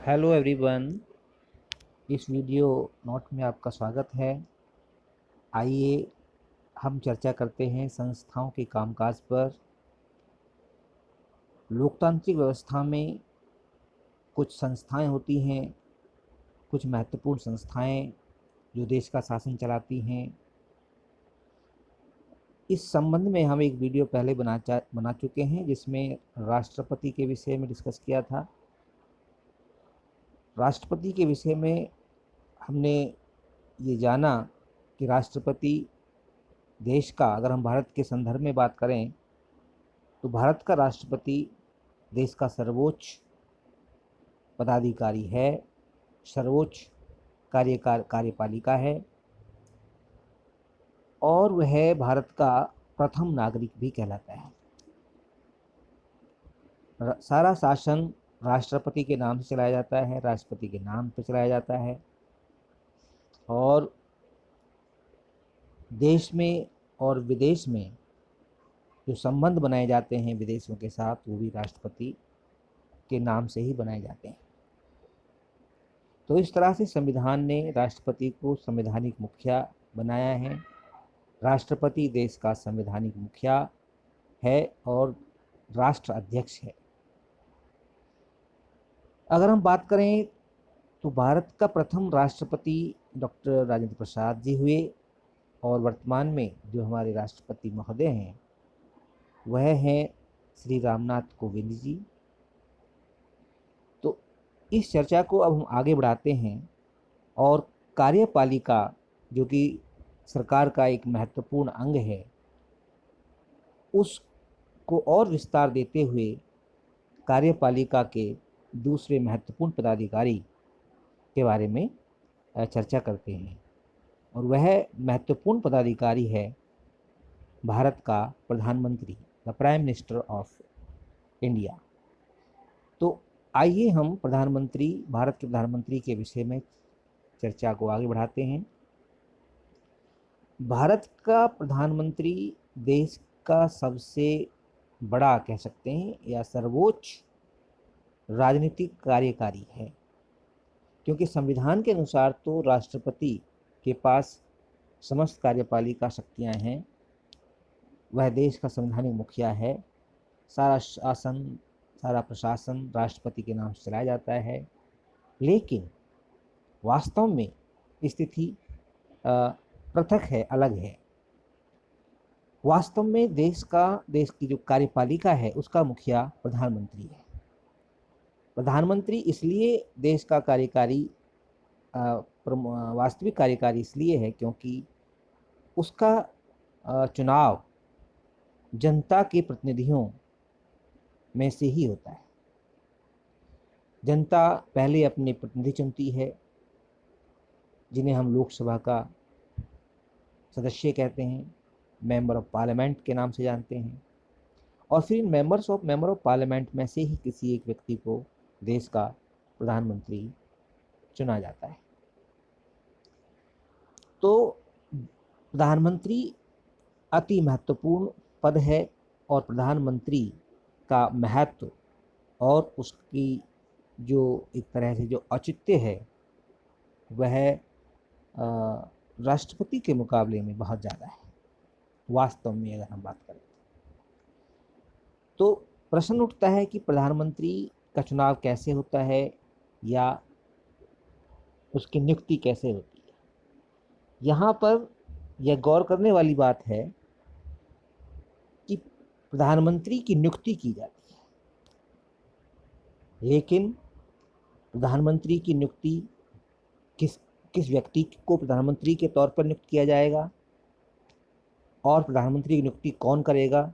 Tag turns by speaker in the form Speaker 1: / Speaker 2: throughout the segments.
Speaker 1: Hello everyone. इस video note में आपका स्वागत है। आइए हम चर्चा करते हैं संस्थाओं के कामकाज पर। लोकतांत्रिक व्यवस्था में कुछ संस्थाएं होती हैं, कुछ महत्वपूर्ण संस्थाएं जो देश का शासन चलाती हैं। इस संबंध में हम एक वीडियो पहले बना चुके हैं जिसमें राष्ट्रपति के विषय में डिस्कस किया था। राष्ट्रपति के विषय में हमने ये जाना कि राष्ट्रपति देश का, अगर हम भारत के संदर्भ में बात करें तो भारत का राष्ट्रपति देश का सर्वोच्च पदाधिकारी है, सर्वोच्च कार्यपालिका है और वह भारत का प्रथम नागरिक भी कहलाता है। सारा शासन राष्ट्रपति के नाम से चलाया जाता है, राष्ट्रपति के नाम पर चलाया जाता है और देश में और विदेश में जो संबंध बनाए जाते हैं विदेशों के साथ, वो भी राष्ट्रपति के नाम से ही बनाए जाते हैं। तो इस तरह से संविधान ने राष्ट्रपति को संवैधानिक मुखिया बनाया है। राष्ट्रपति देश का संवैधानिक मुखिया है और राष्ट्र अध्यक्ष है। अगर हम बात करें तो भारत का प्रथम राष्ट्रपति डॉक्टर राजेंद्र प्रसाद जी हुए और वर्तमान में जो हमारे राष्ट्रपति महोदय हैं वह हैं श्री रामनाथ कोविंद जी। तो इस चर्चा को अब हम आगे बढ़ाते हैं और कार्यपालिका, जो कि सरकार का एक महत्वपूर्ण अंग है, उसको और विस्तार देते हुए कार्यपालिका के दूसरे महत्वपूर्ण पदाधिकारी के बारे में चर्चा करते हैं और वह महत्वपूर्ण पदाधिकारी है भारत का प्रधानमंत्री, the prime minister of India. तो आइए हम भारत के प्रधानमंत्री के विषय में चर्चा को आगे बढ़ाते हैं। भारत का प्रधानमंत्री देश का सबसे बड़ा कह सकते हैं या सर्वोच्च राजनीतिक कार्यकारी है, क्योंकि संविधान के अनुसार तो राष्ट्रपति के पास समस्त कार्यपालिका शक्तियां हैं। वह देश का संवैधानिक मुखिया है। सारा शासन, सारा प्रशासन राष्ट्रपति के नाम से चलाया जाता है। लेकिन वास्तव में स्थिति पृथक है, अलग है। वास्तव में देश की जो कार्यपालिका है उसका मुखिया प्रधानमंत्री है। प्रधानमंत्री इसलिए देश का वास्तविक कार्यकारी इसलिए है क्योंकि उसका चुनाव जनता के प्रतिनिधियों में से ही होता है। जनता पहले अपने प्रतिनिधि चुनती है, जिन्हें हम लोकसभा का सदस्य कहते हैं, मेंबर ऑफ पार्लियामेंट के नाम से जानते हैं, और फिर मेंबर ऑफ पार्लियामेंट में से ही किसी एक व्यक्ति को देश का प्रधानमंत्री चुना जाता है। तो प्रधानमंत्री अति महत्वपूर्ण पद है और प्रधानमंत्री का महत्व और उसकी जो एक तरह से जो औचित्य है वह राष्ट्रपति के मुकाबले में बहुत ज़्यादा है। वास्तव में अगर हम बात करें तो प्रश्न उठता है कि प्रधानमंत्री का चुनाव कैसे होता है या उसकी नियुक्ति कैसे होती है। यहाँ पर यह गौर करने वाली बात है कि प्रधानमंत्री की नियुक्ति की जाती है, लेकिन प्रधानमंत्री की नियुक्ति किस व्यक्ति को प्रधानमंत्री के तौर पर नियुक्त किया जाएगा और प्रधानमंत्री की नियुक्ति कौन करेगा,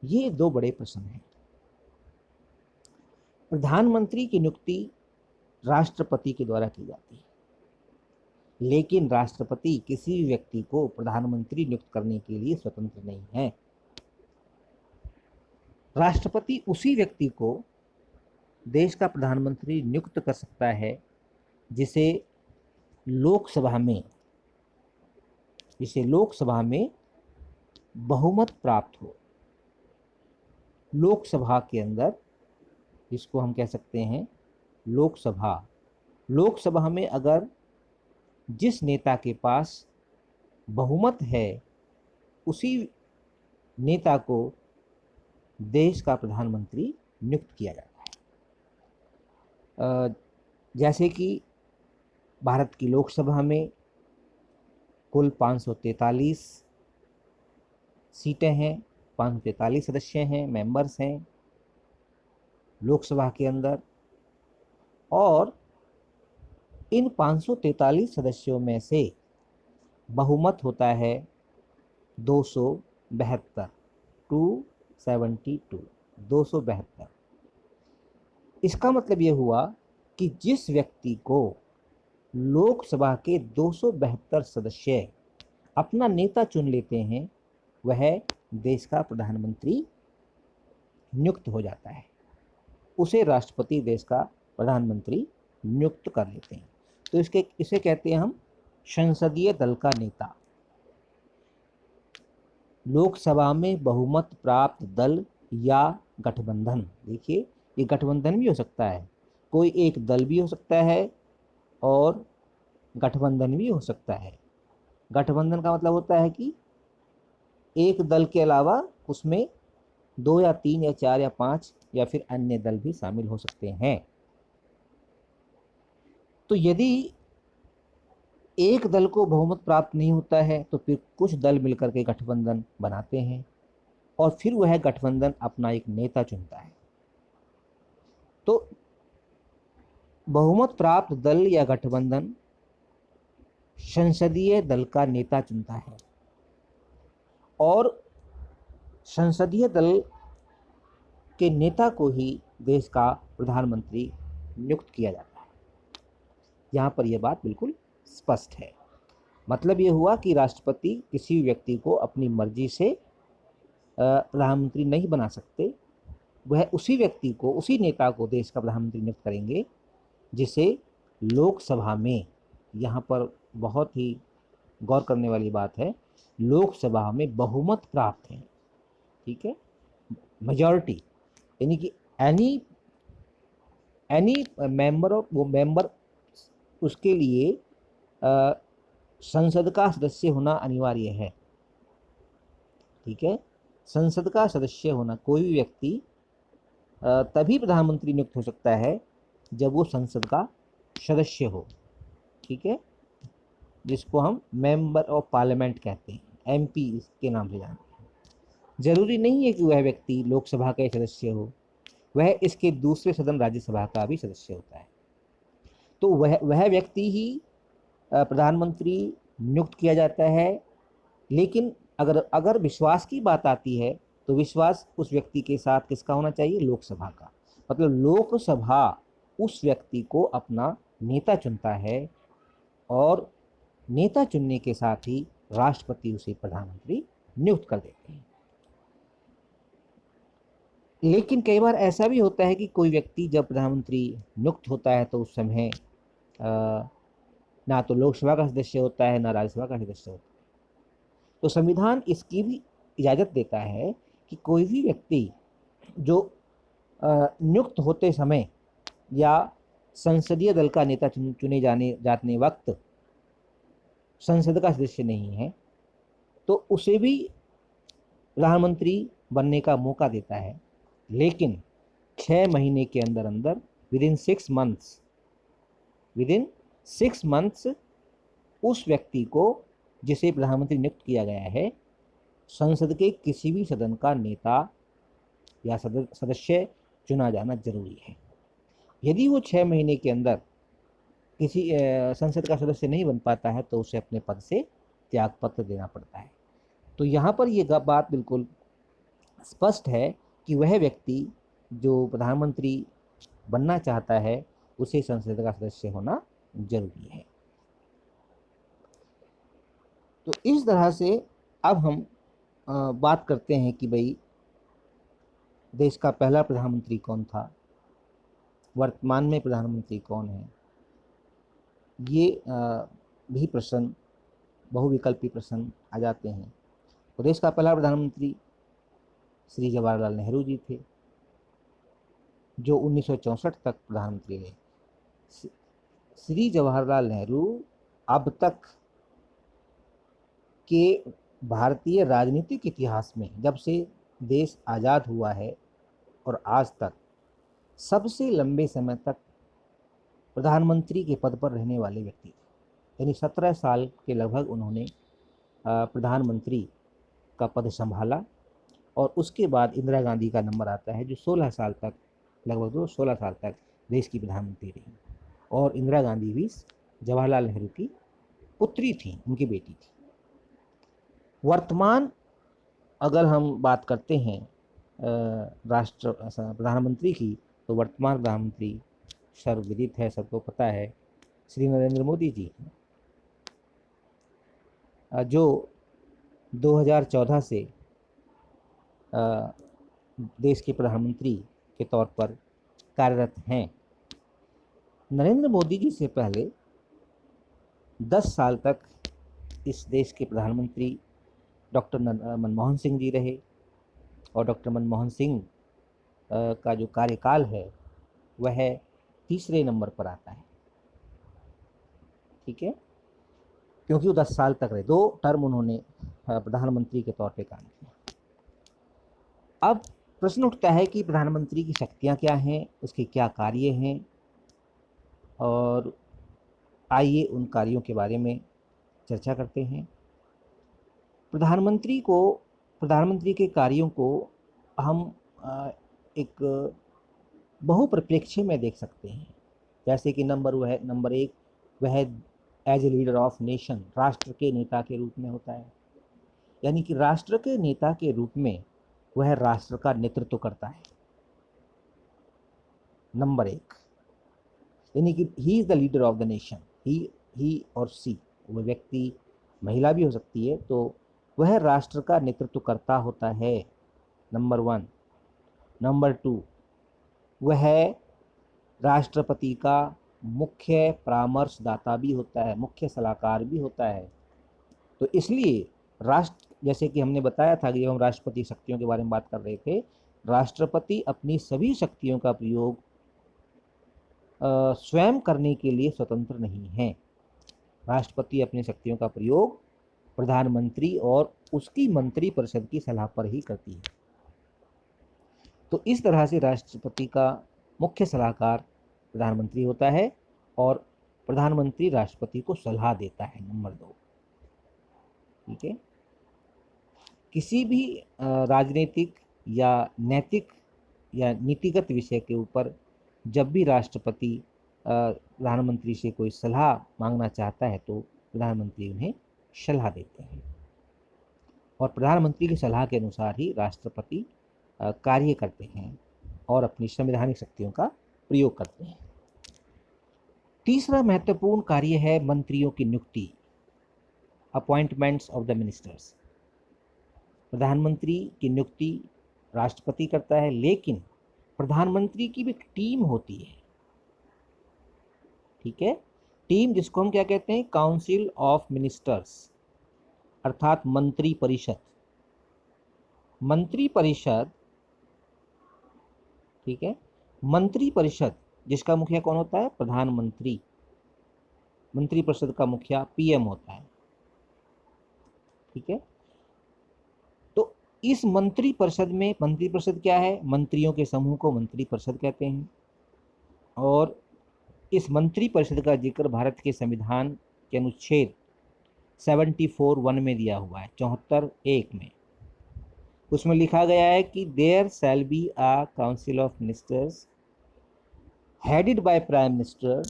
Speaker 1: ये दो बड़े प्रश्न हैं। प्रधानमंत्री की नियुक्ति राष्ट्रपति के द्वारा की जाती है, लेकिन राष्ट्रपति किसी भी व्यक्ति को प्रधानमंत्री नियुक्त करने के लिए स्वतंत्र नहीं है। राष्ट्रपति उसी व्यक्ति को देश का प्रधानमंत्री नियुक्त कर सकता है जिसे लोकसभा में बहुमत प्राप्त हो। लोकसभा के अंदर, जिसको हम कह सकते हैं लोकसभा, लोकसभा में अगर जिस नेता के पास बहुमत है उसी नेता को देश का प्रधानमंत्री नियुक्त किया जाता है। जैसे कि भारत की लोकसभा में कुल 543 सीटें हैं, 543 सदस्य हैं, मेंबर्स हैं लोकसभा के अंदर, और इन 543 सदस्यों में से बहुमत होता है 272, 272, 272। इसका मतलब ये हुआ कि जिस व्यक्ति को लोकसभा के 272 सदस्य अपना नेता चुन लेते हैं वह देश का प्रधानमंत्री नियुक्त हो जाता है, उसे राष्ट्रपति देश का प्रधानमंत्री नियुक्त कर लेते हैं। तो इसे कहते हैं हम संसदीय दल का नेता। लोकसभा में बहुमत प्राप्त दल या गठबंधन, देखिए ये गठबंधन भी हो सकता है, कोई एक दल भी हो सकता है और गठबंधन भी हो सकता है। गठबंधन का मतलब होता है कि एक दल के अलावा उसमें 2 या 3 या 4 या 5 या फिर अन्य दल भी शामिल हो सकते हैं। तो यदि एक दल को बहुमत प्राप्त नहीं होता है तो फिर कुछ दल मिलकर के गठबंधन बनाते हैं और फिर वह गठबंधन अपना एक नेता चुनता है। तो बहुमत प्राप्त दल या गठबंधन संसदीय दल का नेता चुनता है और संसदीय दल के नेता को ही देश का प्रधानमंत्री नियुक्त किया जाता है। यहाँ पर यह बात बिल्कुल स्पष्ट है। मतलब ये हुआ कि राष्ट्रपति किसी व्यक्ति को अपनी मर्जी से प्रधानमंत्री नहीं बना सकते, वह उसी व्यक्ति को, उसी नेता को देश का प्रधानमंत्री नियुक्त करेंगे जिसे लोकसभा में, यहाँ पर बहुत ही गौर करने वाली बात है, लोकसभा में बहुमत प्राप्त है, ठीक है, मेजॉरिटी, यानी कि एनी मेंबर ऑफ, वो मेंबर, उसके लिए संसद का सदस्य होना अनिवार्य है, ठीक है। संसद का सदस्य होना, कोई भी व्यक्ति तभी प्रधानमंत्री नियुक्त हो सकता है जब वो संसद का सदस्य हो, ठीक है, जिसको हम मेंबर ऑफ पार्लियामेंट कहते हैं, एमपी के नाम से जानते हैं। जरूरी नहीं है कि वह व्यक्ति लोकसभा का सदस्य हो, वह इसके दूसरे सदन राज्यसभा का भी सदस्य होता है। तो वह व्यक्ति ही प्रधानमंत्री नियुक्त किया जाता है। लेकिन अगर विश्वास की बात आती है तो विश्वास उस व्यक्ति के साथ किसका होना चाहिए? लोकसभा का। मतलब लोकसभा उस व्यक्ति को अपना नेता चुनता है और नेता चुनने के साथ ही राष्ट्रपति उसे प्रधानमंत्री नियुक्त कर देते हैं। लेकिन कई बार ऐसा भी होता है कि कोई व्यक्ति जब प्रधानमंत्री नियुक्त होता है तो उस समय ना तो लोकसभा का सदस्य होता है ना राज्यसभा का सदस्य होता है। तो संविधान इसकी भी इजाज़त देता है कि कोई भी व्यक्ति जो नियुक्त होते समय या संसदीय दल का नेता चुने जाने वक्त संसद का सदस्य नहीं है तो उसे भी प्रधानमंत्री बनने का मौका देता है। लेकिन 6 महीने के अंदर अंदर विदिन 6 मंथ्स उस व्यक्ति को जिसे प्रधानमंत्री नियुक्त किया गया है संसद के किसी भी सदन का नेता या सदस्य चुना जाना जरूरी है। यदि वो 6 महीने के अंदर किसी संसद का सदस्य नहीं बन पाता है तो उसे अपने पद से त्यागपत्र देना पड़ता है। तो यहाँ पर ये बात बिल्कुल स्पष्ट है कि वह व्यक्ति जो प्रधानमंत्री बनना चाहता है उसे संसद का सदस्य होना जरूरी है। तो इस तरह से अब हम बात करते हैं कि भाई देश का पहला प्रधानमंत्री कौन था, वर्तमान में प्रधानमंत्री कौन है। ये भी प्रश्न, बहुविकल्पी प्रश्न आ जाते हैं। तो देश का पहला प्रधानमंत्री श्री जवाहरलाल नेहरू जी थे जो 1964 तक प्रधानमंत्री रहे। श्री जवाहरलाल नेहरू अब तक के भारतीय राजनीतिक इतिहास में, जब से देश आज़ाद हुआ है और आज तक, सबसे लंबे समय तक प्रधानमंत्री के पद पर रहने वाले व्यक्ति थे। यानी 17 साल के लगभग उन्होंने प्रधानमंत्री का पद संभाला। और उसके बाद इंदिरा गांधी का नंबर आता है, जो 16 साल तक, लगभग 16 साल तक देश की प्रधानमंत्री रही। और इंदिरा गांधी भी जवाहरलाल नेहरू की पुत्री थी, उनकी बेटी थी। वर्तमान अगर हम बात करते हैं प्रधानमंत्री की, तो वर्तमान प्रधानमंत्री सर्वविदित है, सबको पता है, श्री नरेंद्र मोदी जी, जो 2014 से देश के प्रधानमंत्री के तौर पर कार्यरत हैं। नरेंद्र मोदी जी से पहले 10 साल तक इस देश के प्रधानमंत्री डॉक्टर मनमोहन सिंह जी रहे। और डॉक्टर मनमोहन सिंह का जो कार्यकाल है वह तीसरे नंबर पर आता है, ठीक है, क्योंकि वो 10 साल तक रहे, 2 टर्म उन्होंने प्रधानमंत्री के तौर पे काम किया। अब प्रश्न उठता है कि प्रधानमंत्री की शक्तियां क्या हैं, उसके क्या कार्य हैं, और आइए उन कार्यों के बारे में चर्चा करते हैं। प्रधानमंत्री के कार्यों को हम एक बहुप्रप्रेक्ष्य में देख सकते हैं। जैसे कि नंबर एक, वह as a leader of nation, राष्ट्र के नेता के रूप में होता है। यानी कि राष्ट्र के नेता के रूप में वह राष्ट्र का नेतृत्व करता है, नंबर एक। यानी कि he is the leader of the nation, he और सी, वह व्यक्ति महिला भी हो सकती है, तो वह राष्ट्र का नेतृत्व करता होता है, नंबर 1। नंबर 2, वह राष्ट्रपति का मुख्य परामर्शदाता भी होता है, मुख्य सलाहकार भी होता है। तो इसलिए जैसे कि हमने बताया था कि जब हम राष्ट्रपति शक्तियों के बारे में बात कर रहे थे, राष्ट्रपति अपनी सभी शक्तियों का प्रयोग स्वयं करने के लिए स्वतंत्र नहीं है। राष्ट्रपति अपनी शक्तियों का प्रयोग प्रधानमंत्री और उसकी मंत्री परिषद की सलाह पर ही करती है। तो इस तरह से राष्ट्रपति का मुख्य सलाहकार प्रधानमंत्री होता है और प्रधानमंत्री राष्ट्रपति को सलाह देता है, नंबर 2, ठीक है। किसी भी राजनीतिक या नैतिक या नीतिगत विषय के ऊपर जब भी राष्ट्रपति प्रधानमंत्री से कोई सलाह मांगना चाहता है तो प्रधानमंत्री उन्हें सलाह देते हैं, और प्रधानमंत्री की सलाह के अनुसार ही राष्ट्रपति कार्य करते हैं और अपनी संवैधानिक शक्तियों का प्रयोग करते हैं। तीसरा महत्वपूर्ण कार्य है मंत्रियों की नियुक्ति, अपॉइंटमेंट्स ऑफ द मिनिस्टर्स। प्रधानमंत्री की नियुक्ति राष्ट्रपति करता है, लेकिन प्रधानमंत्री की भी एक टीम होती है, ठीक है। टीम जिसको हम क्या कहते हैं, काउंसिल ऑफ मिनिस्टर्स, अर्थात मंत्री परिषद। मंत्री परिषद, ठीक है, मंत्री परिषद जिसका मुखिया कौन होता है, प्रधानमंत्री। मंत्री परिषद का मुखिया पीएम होता है, ठीक है। तो इस मंत्री परिषद में, मंत्री परिषद क्या है, मंत्रियों के समूह को मंत्री परिषद कहते हैं। और इस मंत्री परिषद का जिक्र भारत के संविधान के अनुच्छेद 74(1) में दिया हुआ है, 74(1) में। उसमें लिखा गया है कि there shall be a council of ministers headed by Prime Minister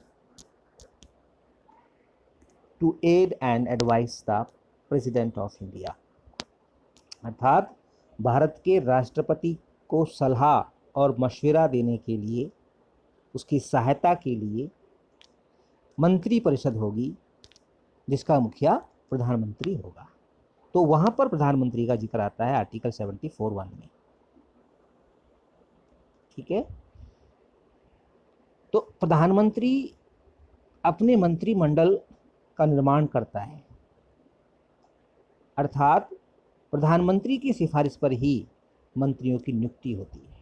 Speaker 1: to aid and advise the President of India। अर्थात भारत के राष्ट्रपति को सलाह और मशवरा देने के लिए, उसकी सहायता के लिए मंत्री परिषद होगी जिसका मुखिया प्रधानमंत्री होगा। तो वहां पर प्रधानमंत्री का जिक्र आता है आर्टिकल 74(1) में, ठीक है। तो प्रधानमंत्री अपने मंत्रिमंडल का निर्माण करता है, अर्थात प्रधानमंत्री की सिफारिश पर ही मंत्रियों की नियुक्ति होती है।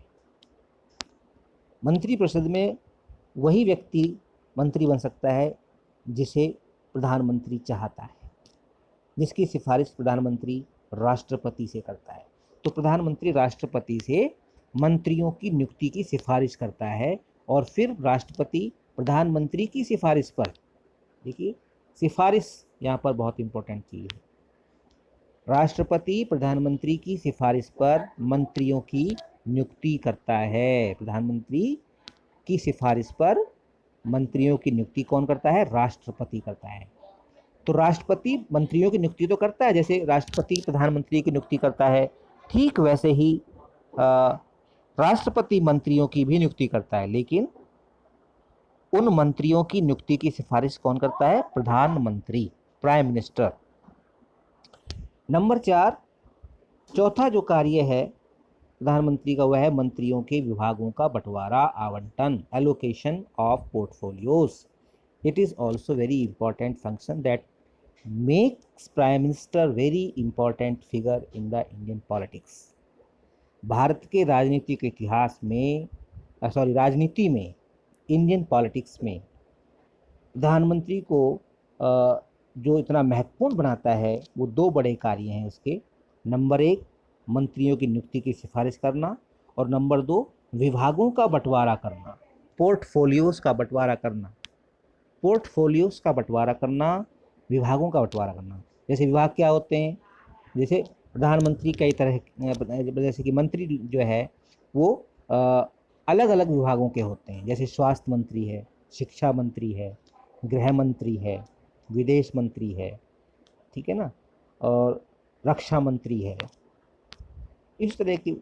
Speaker 1: मंत्री परिषद में वही व्यक्ति मंत्री बन सकता है जिसे प्रधानमंत्री चाहता है, जिसकी सिफारिश प्रधानमंत्री राष्ट्रपति से करता है। तो प्रधानमंत्री राष्ट्रपति से मंत्रियों की नियुक्ति की सिफारिश करता है और फिर राष्ट्रपति प्रधानमंत्री की सिफारिश पर, देखिए सिफारिश यहाँ पर बहुत इंपॉर्टेंट चीज है, राष्ट्रपति प्रधानमंत्री की सिफारिश पर मंत्रियों की नियुक्ति करता है। प्रधानमंत्री की सिफारिश पर मंत्रियों की नियुक्ति कौन करता है? राष्ट्रपति करता है। तो राष्ट्रपति मंत्रियों की नियुक्ति तो करता है, जैसे राष्ट्रपति प्रधानमंत्री की नियुक्ति करता है, ठीक वैसे ही राष्ट्रपति मंत्रियों की भी नियुक्ति करता है, लेकिन उन मंत्रियों की नियुक्ति की सिफारिश कौन करता है? प्रधानमंत्री, प्राइम मिनिस्टर। नंबर 4, चौथा जो कार्य है प्रधानमंत्री का, वह है मंत्रियों के विभागों का बंटवारा, आवंटन, allocation of portfolios. It is also very important function that makes prime minister very important figure in the Indian politics. Bharat के राजनीतिक इतिहास में, राजनीति में, इंडियन पॉलिटिक्स में प्रधानमंत्री को जो इतना महत्वपूर्ण बनाता है वो दो बड़े कार्य हैं उसके। नंबर 1, मंत्रियों की नियुक्ति की सिफारिश करना, और नंबर 2, विभागों का बंटवारा करना, पोर्टफोलियोज का बंटवारा करना, पोर्टफोलियोज का बंटवारा करना, विभागों का बंटवारा करना। जैसे विभाग क्या होते हैं? जैसे प्रधानमंत्री कई तरह, जैसे कि मंत्री जो है वो अलग अलग विभागों के होते हैं, जैसे स्वास्थ्य मंत्री है, शिक्षा मंत्री है, गृह मंत्री है, विदेश मंत्री है, ठीक है ना, और रक्षा मंत्री है, इस तरह की,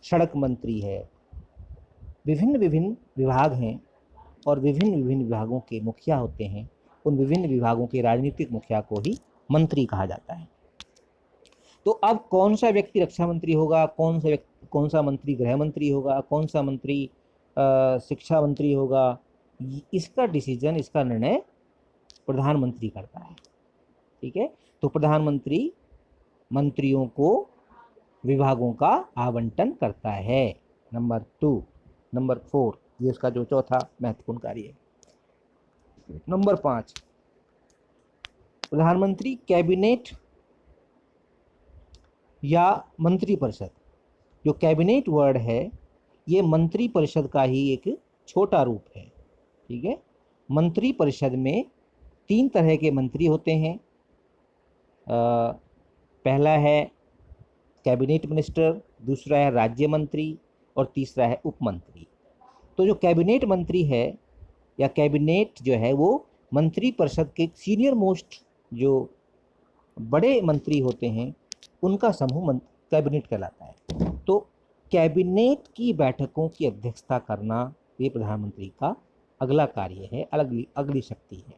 Speaker 1: सड़क मंत्री है। विभिन्न विभिन्न विभाग हैं और विभिन्न विभिन्न विभागों के मुखिया होते हैं। उन विभिन्न विभागों के राजनीतिक मुखिया को ही मंत्री कहा जाता है। तो अब कौन सा व्यक्ति रक्षा मंत्री होगा, कौन सा मंत्री गृह मंत्री होगा, कौन सा मंत्री शिक्षा मंत्री होगा, इसका डिसीजन, इसका निर्णय प्रधानमंत्री करता है, ठीक है। तो प्रधानमंत्री मंत्रियों को विभागों का आवंटन करता है। नंबर 4, ये उसका जो चौथा महत्वपूर्ण कार्य है। नंबर 5, प्रधानमंत्री कैबिनेट या मंत्री परिषद। जो कैबिनेट वर्ड है ये मंत्री परिषद का ही एक छोटा रूप है, ठीक है। मंत्री परिषद में 3 तरह के मंत्री होते हैं। पहला है कैबिनेट मिनिस्टर, दूसरा है राज्य मंत्री और तीसरा है उप मंत्री। तो जो कैबिनेट मंत्री है या कैबिनेट जो है वो मंत्री परिषद के सीनियर मोस्ट जो बड़े मंत्री होते हैं उनका समूह कैबिनेट कहलाता है। तो कैबिनेट की बैठकों की अध्यक्षता करना ये प्रधानमंत्री का अगला कार्य है, अगली शक्ति है।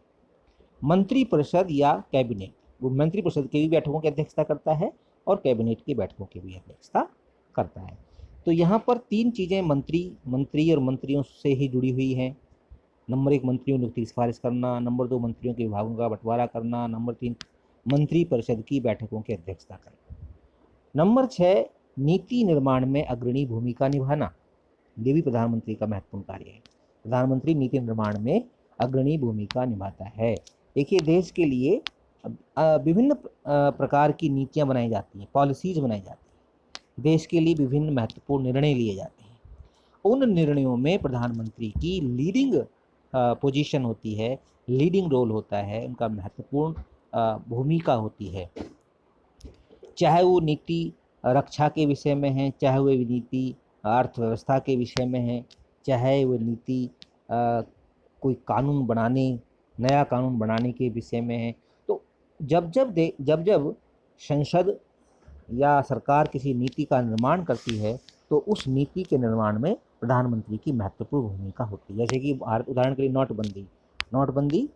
Speaker 1: मंत्री परिषद या कैबिनेट, वो मंत्री परिषद की भी बैठकों की अध्यक्षता करता है और कैबिनेट की बैठकों की भी अध्यक्षता करता है। तो यहाँ पर 3 चीज़ें मंत्री और मंत्रियों से ही जुड़ी हुई हैं। नंबर 1, मंत्रियों नियुक्ति की सिफारिश करना, नंबर 2, मंत्रियों के विभागों का बंटवारा करना, नंबर 3, मंत्री परिषद की बैठकों की अध्यक्षता करना। नंबर 6, नीति निर्माण में अग्रणी भूमिका निभाना। ये भी प्रधानमंत्री का महत्वपूर्ण कार्य है। प्रधानमंत्री नीति निर्माण में अग्रणी भूमिका निभाता है। देखिए, देश के लिए विभिन्न प्रकार की नीतियां बनाई जाती हैं, पॉलिसीज बनाई जाती हैं, देश के लिए विभिन्न महत्वपूर्ण निर्णय लिए जाते हैं। उन निर्णयों में प्रधानमंत्री की लीडिंग पोजीशन होती है, लीडिंग रोल होता है, उनका महत्वपूर्ण भूमिका होती है। चाहे वो नीति रक्षा के विषय में है, चाहे वो नीति अर्थव्यवस्था के विषय में है, चाहे वो नीति कोई कानून बनाने, नया कानून बनाने के विषय में है। तो जब जब संसद या सरकार किसी नीति का निर्माण करती है तो उस नीति के निर्माण में प्रधानमंत्री की महत्वपूर्ण भूमिका होती है। जैसे कि उदाहरण के लिए नोटबंदी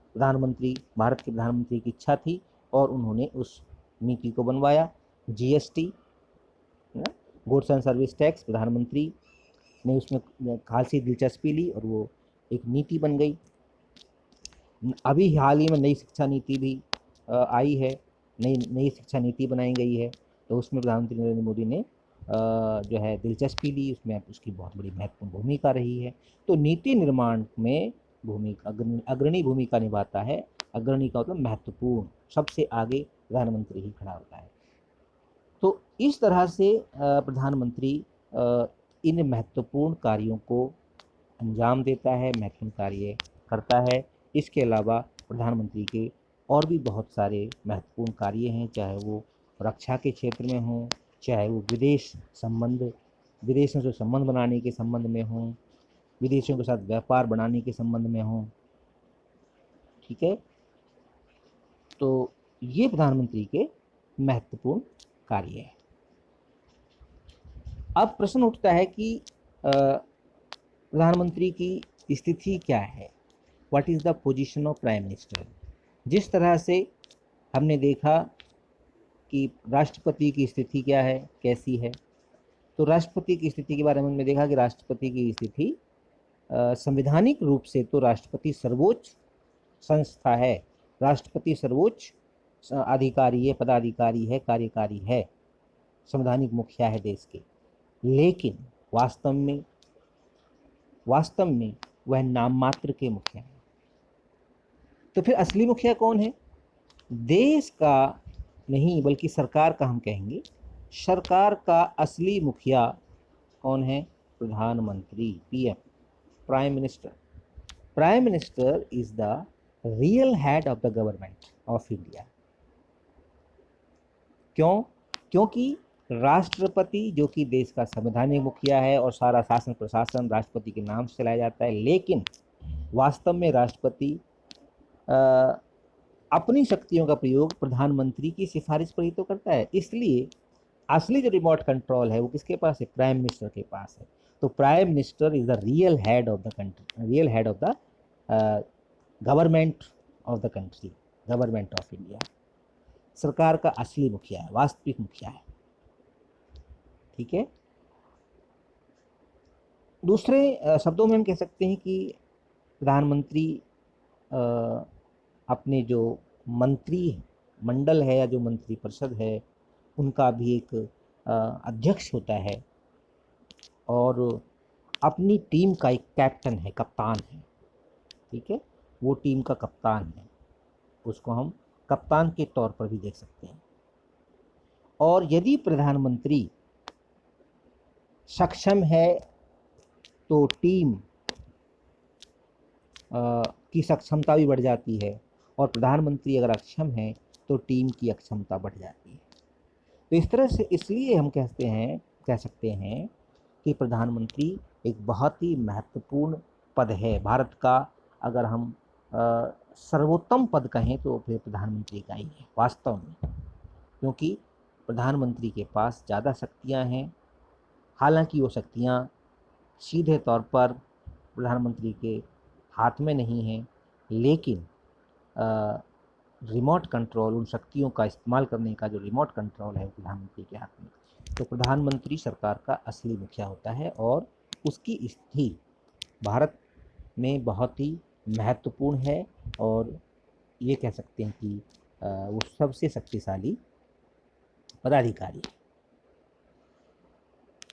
Speaker 1: भारत के प्रधानमंत्री की इच्छा थी और उन्होंने उस नीति को बनवाया। GST, goods and service tax, प्रधानमंत्री ने उसमें खासी दिलचस्पी ली और वो एक नीति बन गई। अभी हाल ही में नई शिक्षा नीति भी आई है, नई शिक्षा नीति बनाई गई है, तो उसमें प्रधानमंत्री नरेंद्र मोदी ने जो है दिलचस्पी ली, उसमें उसकी बहुत बड़ी महत्वपूर्ण भूमिका रही है। तो नीति निर्माण में अग्रणी भूमिका निभाता है। अग्रणी का मतलब महत्वपूर्ण, सबसे आगे प्रधानमंत्री ही खड़ा होता है। तो इस तरह से प्रधानमंत्री इन महत्वपूर्ण कार्यों को अंजाम देता है, महत्वपूर्ण कार्य करता है। इसके अलावा प्रधानमंत्री के और भी बहुत सारे महत्वपूर्ण कार्य हैं, चाहे वो रक्षा के क्षेत्र में हों, चाहे वो विदेशों से संबंध बनाने के संबंध में हों, विदेशों के साथ व्यापार बढ़ाने के संबंध में हों। ठीक है, तो ये प्रधानमंत्री के महत्वपूर्ण कार्य है। अब प्रश्न उठता है कि प्रधानमंत्री की स्थिति क्या है, what is the position of prime minister. जिस तरह से हमने देखा कि राष्ट्रपति की स्थिति क्या है, कैसी है, तो राष्ट्रपति की स्थिति के बारे में हमने देखा कि राष्ट्रपति की स्थिति संवैधानिक रूप से तो राष्ट्रपति सर्वोच्च संस्था है, राष्ट्रपति सर्वोच्च अधिकारी है, पदाधिकारी है, कार्यकारी है, संवैधानिक मुखिया है देश के। लेकिन वास्तव में वह नाम मात्र के मुखिया है। तो फिर असली मुखिया कौन है? देश का नहीं बल्कि सरकार का हम कहेंगे। सरकार का असली मुखिया कौन है? प्रधानमंत्री, PM, prime minister. Prime minister is the real head of the government of India. क्यों? क्योंकि राष्ट्रपति जो कि देश का संवैधानिक मुखिया है और सारा शासन प्रशासन राष्ट्रपति के नाम से चलाया जाता है, लेकिन वास्तव में राष्ट्रपति अपनी शक्तियों का प्रयोग प्रधानमंत्री की सिफारिश पर ही तो करता है। इसलिए असली जो रिमोट कंट्रोल है वो किसके पास है? प्राइम मिनिस्टर के पास है। तो prime minister is the real head of the country, real head of the government of the country, government of India. सरकार का असली मुखिया है, वास्तविक मुखिया है। ठीक है, दूसरे शब्दों में हम कह सकते हैं कि प्रधानमंत्री अपने जो मंत्री मंडल है या जो मंत्री परिषद है उनका भी एक अध्यक्ष होता है और अपनी टीम का एक कैप्टन है, कप्तान है। ठीक है, वो टीम का कप्तान है, उसको हम कप्तान के तौर पर भी देख सकते हैं। और यदि प्रधानमंत्री सक्षम है तो टीम की सक्षमता भी बढ़ जाती है, और प्रधानमंत्री अगर अक्षम है तो टीम की अक्षमता बढ़ जाती है। तो इस तरह से इसलिए हम कह सकते हैं कि प्रधानमंत्री एक बहुत ही महत्वपूर्ण पद है। भारत का अगर हम सर्वोत्तम पद कहें तो फिर प्रधानमंत्री का ही है वास्तव में, क्योंकि प्रधानमंत्री के पास ज़्यादा शक्तियां हैं। हालांकि वो शक्तियां सीधे तौर पर प्रधानमंत्री के हाथ में नहीं हैं, लेकिन रिमोट कंट्रोल, उन शक्तियों का इस्तेमाल करने का जो रिमोट कंट्रोल है वो प्रधानमंत्री के हाथ में। तो प्रधानमंत्री सरकार का असली मुखिया होता है और उसकी स्थिति भारत में बहुत ही महत्वपूर्ण है और ये कह सकते हैं कि वो सबसे शक्तिशाली पदाधिकारी है।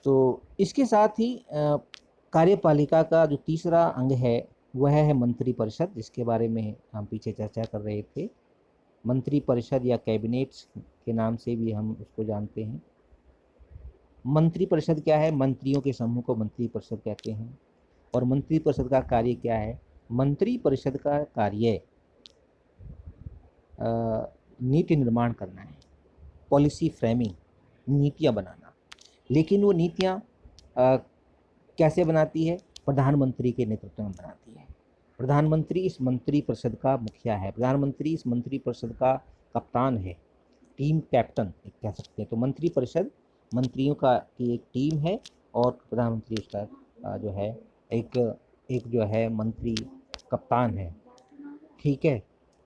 Speaker 1: तो इसके साथ ही कार्यपालिका का जो तीसरा अंग है वह है मंत्री परिषद, जिसके बारे में हम पीछे चर्चा कर रहे थे। मंत्री परिषद या कैबिनेट्स के नाम से भी हम उसको जानते हैं। मंत्री परिषद क्या है? मंत्रियों के समूह को मंत्री परिषद कहते हैं। और मंत्री परिषद का कार्य क्या है? मंत्री परिषद का कार्य नीति निर्माण करना है, पॉलिसी फ्रेमिंग, नीतियाँ बनाना। लेकिन वो नीतियाँ कैसे बनाती है? प्रधानमंत्री के नेतृत्व में बनाती है। प्रधानमंत्री इस मंत्री परिषद का मुखिया है, प्रधानमंत्री इस मंत्री परिषद का कप्तान है, टीम कैप्टन कह सकते हैं। तो मंत्री परिषद मंत्रियों की एक टीम है और प्रधानमंत्री उसका जो है एक जो है मंत्री कप्तान है। ठीक है,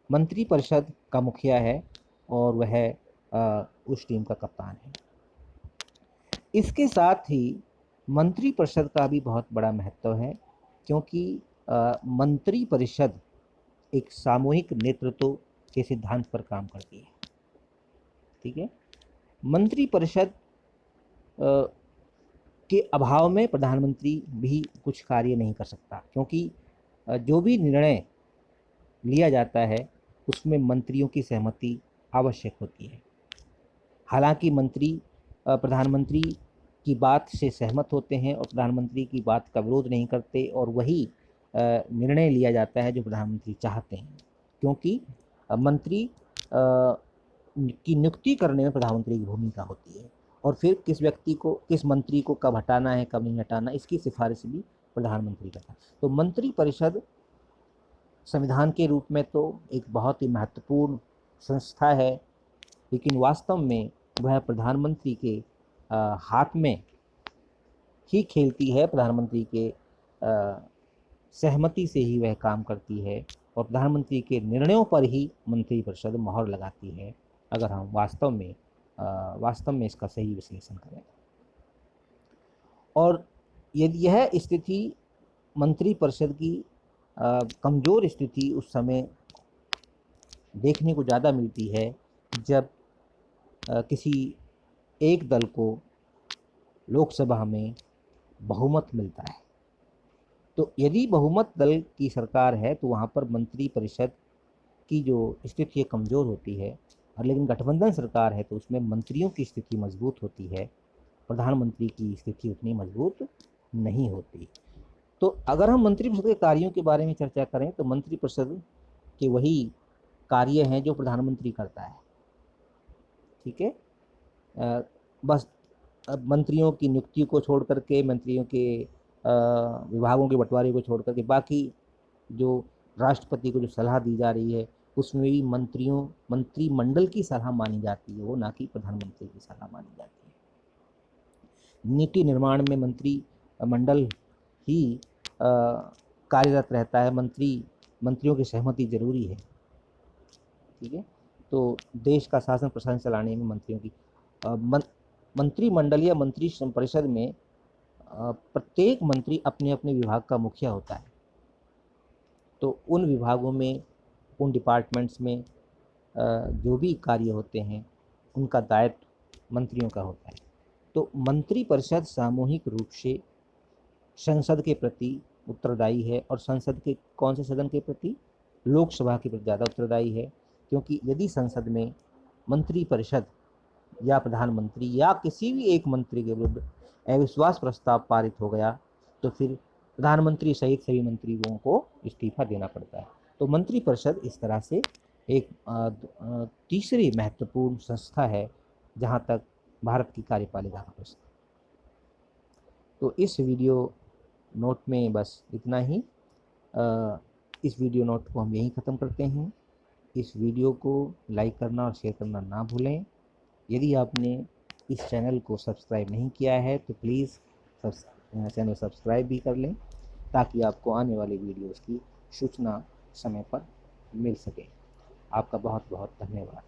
Speaker 1: मंत्री परिषद का मुखिया है और वह उस टीम का कप्तान है। इसके साथ ही मंत्री परिषद का भी बहुत बड़ा महत्व है, क्योंकि मंत्री परिषद एक सामूहिक नेतृत्व के सिद्धांत पर काम करती है। ठीक है, मंत्री परिषद के अभाव में प्रधानमंत्री भी कुछ कार्य नहीं कर सकता, क्योंकि जो भी निर्णय लिया जाता है उसमें मंत्रियों की सहमति आवश्यक होती है। हालांकि मंत्री प्रधानमंत्री की बात से सहमत होते हैं और प्रधानमंत्री की बात का विरोध नहीं करते, और वही निर्णय लिया जाता है जो प्रधानमंत्री चाहते हैं, क्योंकि मंत्री की नियुक्ति करने में प्रधानमंत्री की भूमिका होती है, और फिर किस व्यक्ति को, किस मंत्री को कब हटाना है कब नहीं हटाना, इसकी सिफारिश भी प्रधानमंत्री करता है। तो मंत्री परिषद संविधान के रूप में तो एक बहुत ही महत्वपूर्ण संस्था है, लेकिन वास्तव में वह प्रधानमंत्री के हाथ में ही खेलती है। प्रधानमंत्री के सहमति से ही वह काम करती है, और प्रधानमंत्री के निर्णयों पर ही मंत्रिपरिषद मोहर लगाती है, अगर हम वास्तव में इसका सही विश्लेषण करें। और यदि यह स्थिति मंत्रिपरिषद की कमज़ोर स्थिति उस समय देखने को ज़्यादा मिलती है जब किसी एक दल को लोकसभा में बहुमत मिलता है। तो यदि बहुमत दल की सरकार है तो वहाँ पर मंत्रिपरिषद की जो स्थिति है कमज़ोर होती है, और लेकिन गठबंधन सरकार है तो उसमें मंत्रियों की स्थिति मजबूत होती है, प्रधानमंत्री की स्थिति उतनी मजबूत नहीं होती। तो अगर हम मंत्रिपरिषद के कार्यों के बारे में चर्चा करें तो मंत्रिपरिषद के वही कार्य हैं जो प्रधानमंत्री करता है। ठीक है, बस अब मंत्रियों की नियुक्ति को छोड़ करके, मंत्रियों के विभागों के बंटवारे को छोड़ करके, बाकी जो राष्ट्रपति को जो सलाह दी जा रही है उसमें भी मंत्रिमंडल की सलाह मानी जाती है, वो ना कि प्रधानमंत्री की सलाह मानी जाती है। नीति निर्माण में मंत्रिमंडल ही कार्यरत रहता है, मंत्रियों की सहमति जरूरी है। ठीक है, तो देश का शासन प्रशासन चलाने में मंत्रियों की मंत्रिमंडल या मंत्री परिषद में प्रत्येक मंत्री अपने अपने विभाग का मुखिया होता है। तो उन विभागों में, उन डिपार्टमेंट्स में जो भी कार्य होते हैं उनका दायित्व मंत्रियों का होता है। तो मंत्रिपरिषद सामूहिक रूप से संसद के प्रति उत्तरदायी है, और संसद के कौन से सदन के प्रति? लोकसभा के प्रति ज़्यादा उत्तरदायी है, क्योंकि यदि संसद में मंत्रिपरिषद या प्रधानमंत्री या किसी भी एक मंत्री के विरुद्ध अविश्वास प्रस्ताव पारित हो गया तो फिर प्रधानमंत्री सहित सभी मंत्रियों को इस्तीफा देना पड़ता है। तो मंत्रिपरिषद इस तरह से एक तीसरी महत्वपूर्ण संस्था है जहाँ तक भारत की कार्यपालिका का प्रश्न। तो इस वीडियो नोट में बस इतना ही। इस वीडियो नोट को हम यहीं ख़त्म करते हैं। इस वीडियो को लाइक करना और शेयर करना ना भूलें। यदि आपने इस चैनल को सब्सक्राइब नहीं किया है तो प्लीज़ चैनल सब्सक्राइब भी कर लें, ताकि आपको आने वाली वीडियोस की सूचना समय पर मिल सके। आपका बहुत बहुत धन्यवाद।